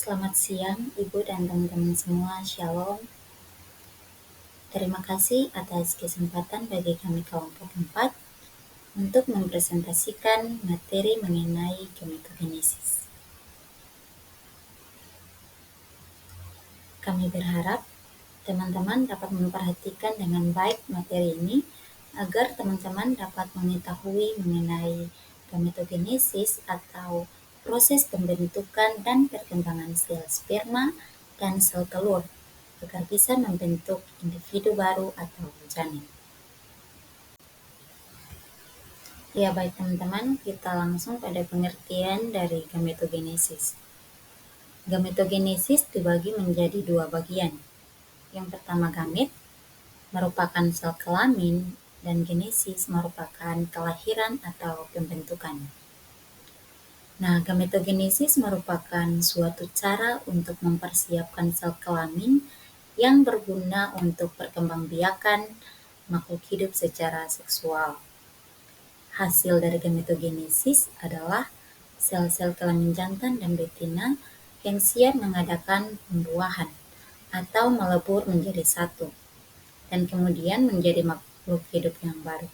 Selamat siang, Ibu dan teman-teman semua. Shalom. Terima kasih atas kesempatan bagi kami kelompok 4 untuk mempresentasikan materi mengenai gametogenesis. Kami berharap teman-teman dapat memperhatikan dengan baik materi ini agar teman-teman dapat mengetahui mengenai gametogenesis atau proses pembentukan dan perkembangan sel sperma dan sel telur agar bisa membentuk individu baru atau janin. Ya baik teman-teman, kita langsung pada pengertian dari gametogenesis. Gametogenesis dibagi menjadi dua bagian. Yang pertama gamet, merupakan sel kelamin, dan genesis merupakan kelahiran atau pembentukan. Nah, gametogenesis merupakan suatu cara untuk mempersiapkan sel kelamin yang berguna untuk perkembangbiakan makhluk hidup secara seksual. Hasil dari gametogenesis adalah sel-sel kelamin jantan dan betina yang siap mengadakan pembuahan atau melebur menjadi satu, dan kemudian menjadi makhluk hidup yang baru.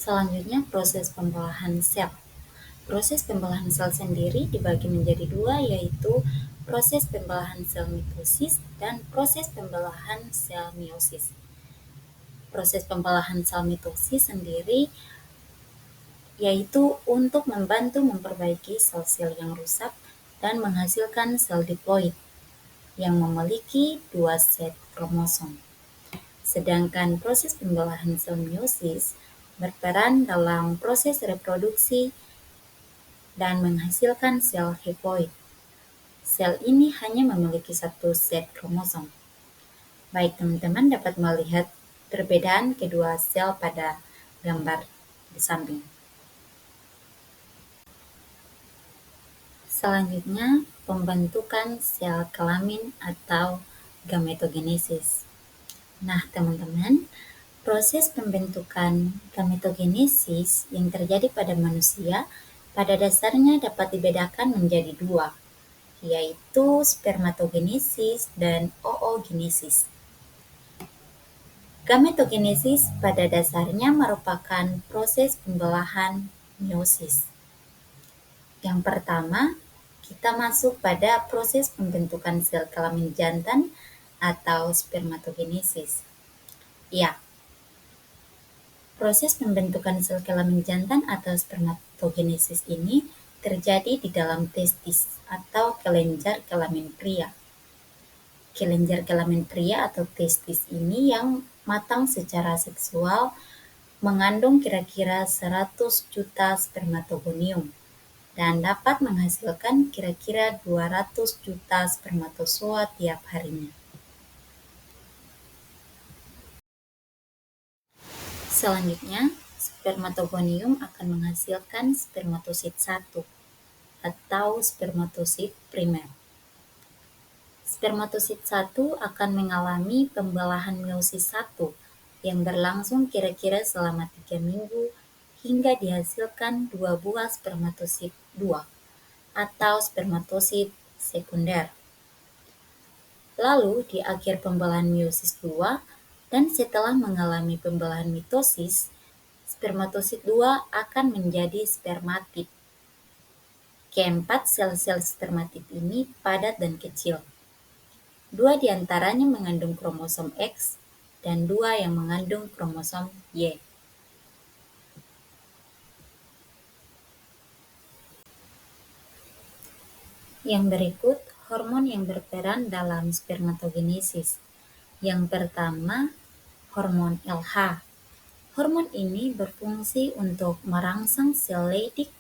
Selanjutnya, proses pembelahan sel. Proses pembelahan sel sendiri dibagi menjadi dua, yaitu proses pembelahan sel mitosis dan proses pembelahan sel meiosis. Proses pembelahan sel mitosis sendiri yaitu untuk membantu memperbaiki sel-sel yang rusak dan menghasilkan sel diploid yang memiliki 2 set kromosom. Sedangkan proses pembelahan sel meiosis berperan dalam proses reproduksi dan menghasilkan sel haploid. Sel ini hanya memiliki 1 set kromosom. Baik, teman-teman dapat melihat perbedaan kedua sel pada gambar di samping. Selanjutnya, pembentukan sel kelamin atau gametogenesis. Nah, teman-teman, proses pembentukan gametogenesis yang terjadi pada manusia pada dasarnya dapat dibedakan menjadi dua, yaitu spermatogenesis dan oogenesis. Gametogenesis pada dasarnya merupakan proses pembelahan meiosis. Yang pertama, kita masuk pada proses pembentukan sel kelamin jantan atau spermatogenesis. Ya, proses pembentukan sel kelamin jantan atau spermatogenesis ini terjadi di dalam testis atau kelenjar kelamin pria. Kelenjar kelamin pria atau testis ini yang matang secara seksual mengandung kira-kira 100 juta spermatogonium dan dapat menghasilkan kira-kira 200 juta spermatozoa tiap harinya. Selanjutnya, spermatogonium akan menghasilkan spermatosit 1 atau spermatosit primer. Spermatosit 1 akan mengalami pembelahan meiosis 1 yang berlangsung kira-kira selama 3 minggu hingga dihasilkan 2 buah spermatosit 2 atau spermatosit sekunder. Lalu di akhir pembelahan meiosis 2 dan setelah mengalami pembelahan mitosis, spermatosit 2 akan menjadi spermatid. Keempat sel-sel spermatid ini padat dan kecil. 2 diantaranya mengandung kromosom X dan 2 yang mengandung kromosom Y. Yang berikut hormon yang berperan dalam spermatogenesis. Yang pertama, hormon LH. Hormon ini berfungsi untuk merangsang sel Leydig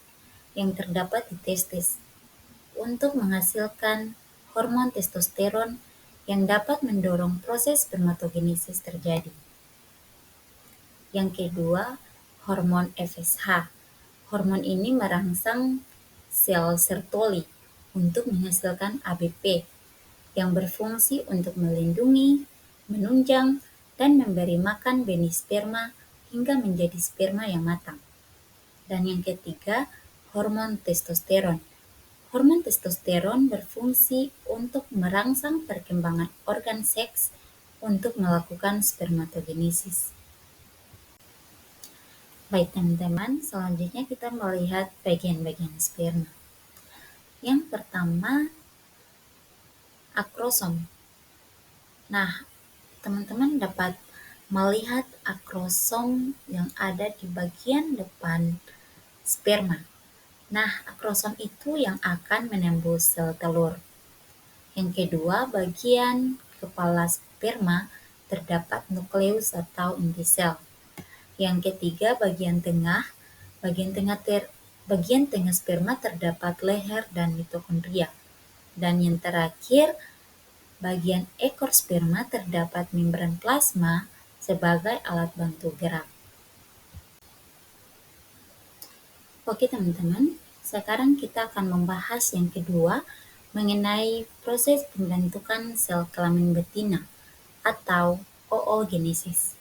yang terdapat di testis untuk menghasilkan hormon testosteron yang dapat mendorong proses spermatogenesis terjadi. Yang kedua, hormon FSH. Hormon ini merangsang sel Sertoli untuk menghasilkan ABP yang berfungsi untuk melindungi, menunjang, dan memberi makan benih sperma hingga menjadi sperma yang matang. Dan yang ketiga, hormon testosteron. Hormon testosteron berfungsi untuk merangsang perkembangan organ seks untuk melakukan spermatogenesis. Baik teman-teman, selanjutnya kita melihat bagian-bagian sperma. Yang pertama, akrosom. Nah, teman-teman dapat melihat akrosom yang ada di bagian depan sperma. Nah, akrosom itu yang akan menembus sel telur. Yang kedua, bagian kepala sperma terdapat nukleus atau inti sel. Yang ketiga, bagian tengah sperma terdapat leher dan mitokondria. Dan yang terakhir, bagian ekor sperma terdapat membran plasma sebagai alat bantu gerak. Oke teman-teman, sekarang kita akan membahas yang kedua mengenai proses pembentukan sel kelamin betina atau oogenesis.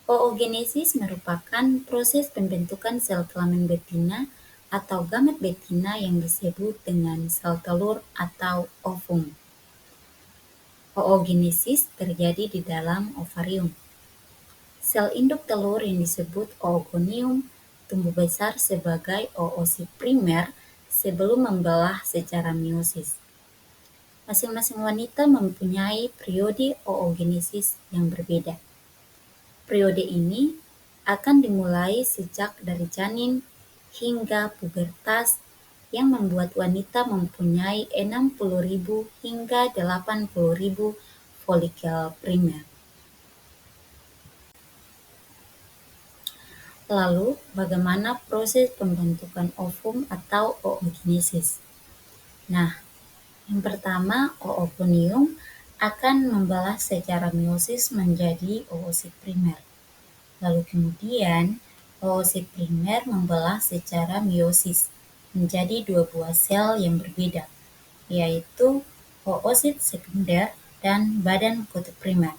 Oogenesis merupakan proses pembentukan sel kelamin betina atau gamet betina yang disebut dengan sel telur atau ovum. Oogenesis terjadi di dalam ovarium. Sel induk telur yang disebut oogonium tumbuh besar sebagai oosit primer sebelum membelah secara meiosis. Masing-masing wanita mempunyai periode oogenesis yang berbeda. Periode ini akan dimulai sejak dari janin hingga pubertas yang membuat wanita mempunyai 60.000 hingga 80.000 folikel primer. Lalu, bagaimana proses pembentukan ovum atau oogenesis? Nah, yang pertama, oogonium akan membelah secara meiosis menjadi oosit primer. Lalu kemudian, oosit primer membelah secara meiosis menjadi dua buah sel yang berbeda, yaitu oosit sekunder dan badan kutub primer.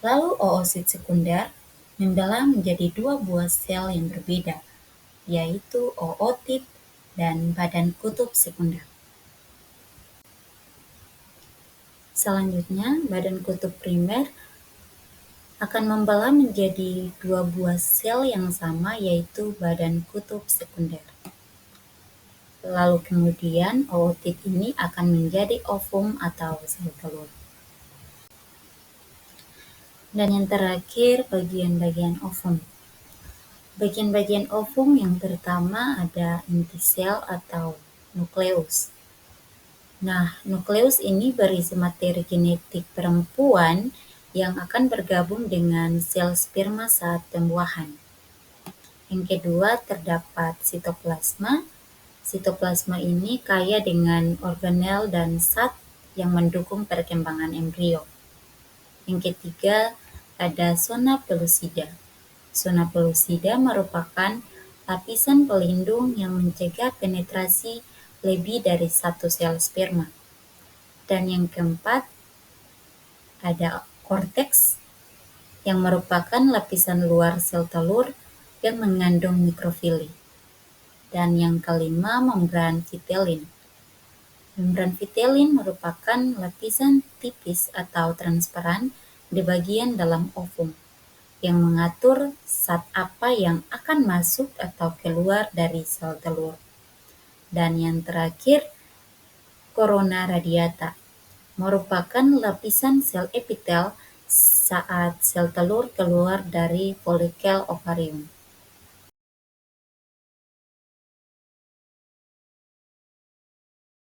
Lalu oosit sekunder membelah menjadi dua buah sel yang berbeda, yaitu ootit dan badan kutub sekunder. Selanjutnya, badan kutub primer akan membelah menjadi dua buah sel yang sama, yaitu badan kutub sekunder. Lalu kemudian ootit ini akan menjadi ovum atau sel telur. Dan yang terakhir, bagian-bagian ovum. Bagian-bagian ovum yang pertama ada inti sel atau nukleus. Nah, nukleus ini berisi materi genetik perempuan yang akan bergabung dengan sel sperma saat pembuahan. Yang kedua, terdapat sitoplasma. Sitoplasma ini kaya dengan organel dan zat yang mendukung perkembangan embrio. Yang ketiga, ada zona pellucida. Zona pellucida merupakan lapisan pelindung yang mencegah penetrasi lebih dari satu sel sperma. Dan yang keempat, ada korteks yang merupakan lapisan luar sel telur yang mengandung mikrofili. Dan yang kelima, membran vitelin. Membran vitelin merupakan lapisan tipis atau transparan di bagian dalam ovum yang mengatur zat apa yang akan masuk atau keluar dari sel telur. Dan yang terakhir, corona radiata merupakan lapisan sel epitel saat sel telur keluar dari folikel ovarium.